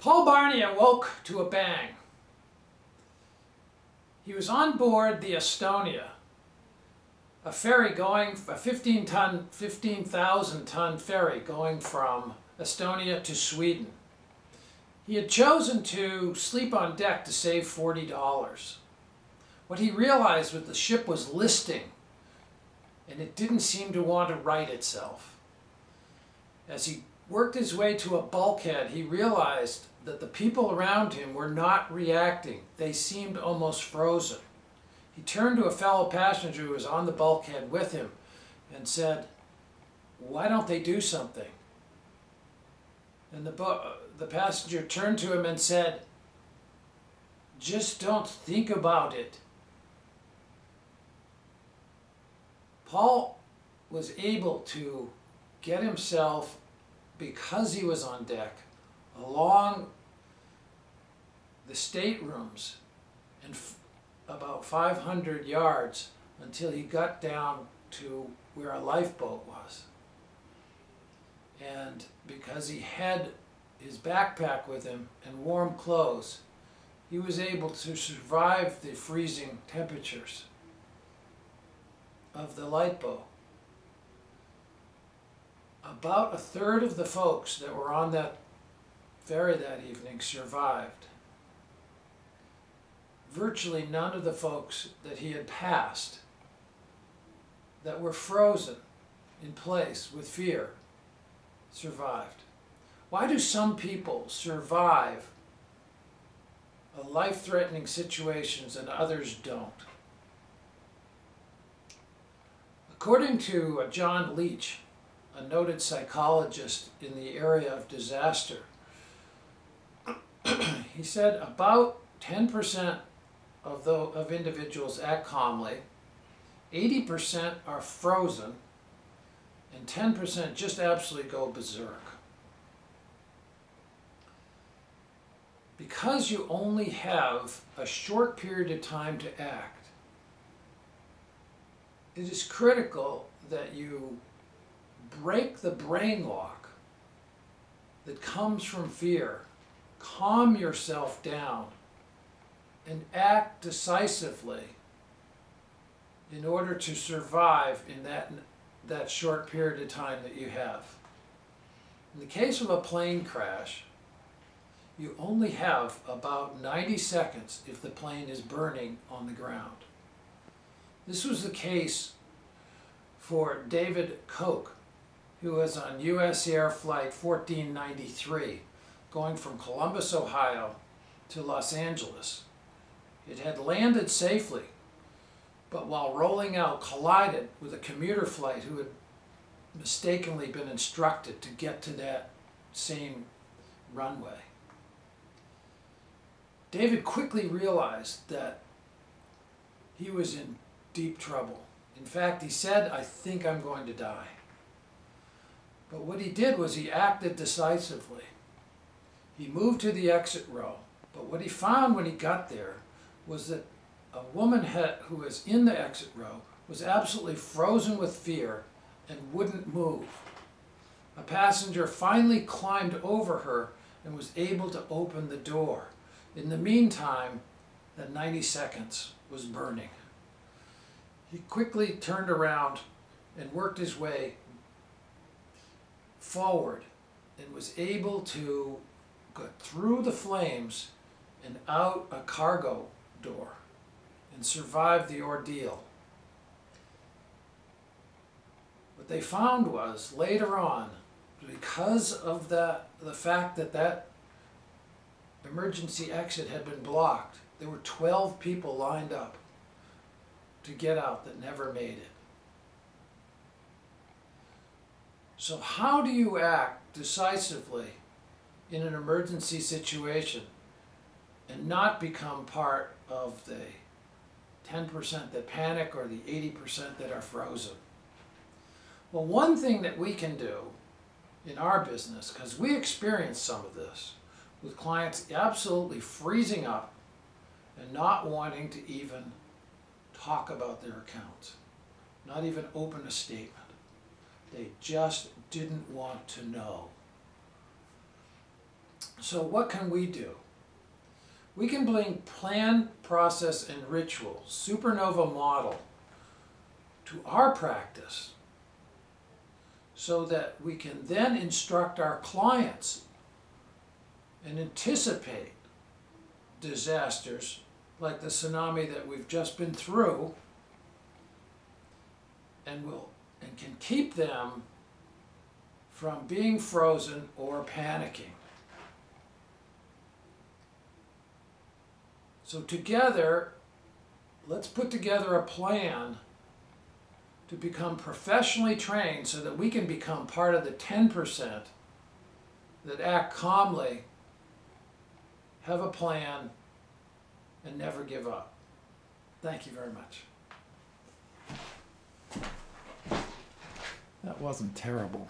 Paul Barney awoke to a bang. He was on board the Estonia, a ferry going, a 15,000 ton ferry going from Estonia to Sweden. He had chosen to sleep on deck to save $40. What he realized was the ship was listing, and it didn't seem to want to right itself. As he worked his way to a bulkhead, he realized that the people around him were not reacting. They seemed almost frozen. He turned to a fellow passenger who was on the bulkhead with him and said, "Why don't they do something?" And the passenger turned to him and said, "Just don't think about it." Paul was able to get himself, because he was on deck, along the staterooms and about 500 yards until he got down to where a lifeboat was. And because he had his backpack with him and warm clothes, he was able to survive the freezing temperatures of the lifeboat. About a third of the folks that were on that ferry that evening survived. Virtually none of the folks that he had passed that were frozen in place with fear survived. Why do some people survive a life-threatening situations and others don't? According to John Leach, a noted psychologist in the area of disaster, he said about 10% of individuals act calmly, 80% are frozen, and 10% just absolutely go berserk. Because you only have a short period of time to act, it is critical that you break the brain lock that comes from fear, calm yourself down, and act decisively in order to survive in that short period of time that you have. In the case of a plane crash, you only have about 90 seconds if the plane is burning on the ground. This was the case for David Koch, who was on US Air Flight 1493, going from Columbus, Ohio to Los Angeles. It had landed safely, but while rolling out collided with a commuter flight who had mistakenly been instructed to get to that same runway. David quickly realized that he was in deep trouble. In fact, he said, "I think I'm going to die." But what he did was he acted decisively. He moved to the exit row, but what he found when he got there was that a woman who was in the exit row was absolutely frozen with fear and wouldn't move. A passenger finally climbed over her and was able to open the door. In the meantime, the 90 seconds was burning. He quickly turned around and worked his way forward and was able to get through the flames and out a cargo door and survive the ordeal. What they found was later on, because of the fact that emergency exit had been blocked, there were 12 people lined up to get out that never made it. So how do you act decisively in an emergency situation and not become part of the 10% that panic or the 80% that are frozen? Well, one thing that we can do in our business, because we experience some of this, with clients absolutely freezing up and not wanting to even talk about their accounts, not even open a statement. They just didn't want to know. So what can we do? We can bring plan, process, and ritual, supernova model, to our practice so that we can then instruct our clients and anticipate disasters like the tsunami that we've just been through, and can keep them from being frozen or panicking. So together, let's put together a plan to become professionally trained so that we can become part of the 10% that act calmly, have a plan, and never give up. Thank you very much. That wasn't terrible.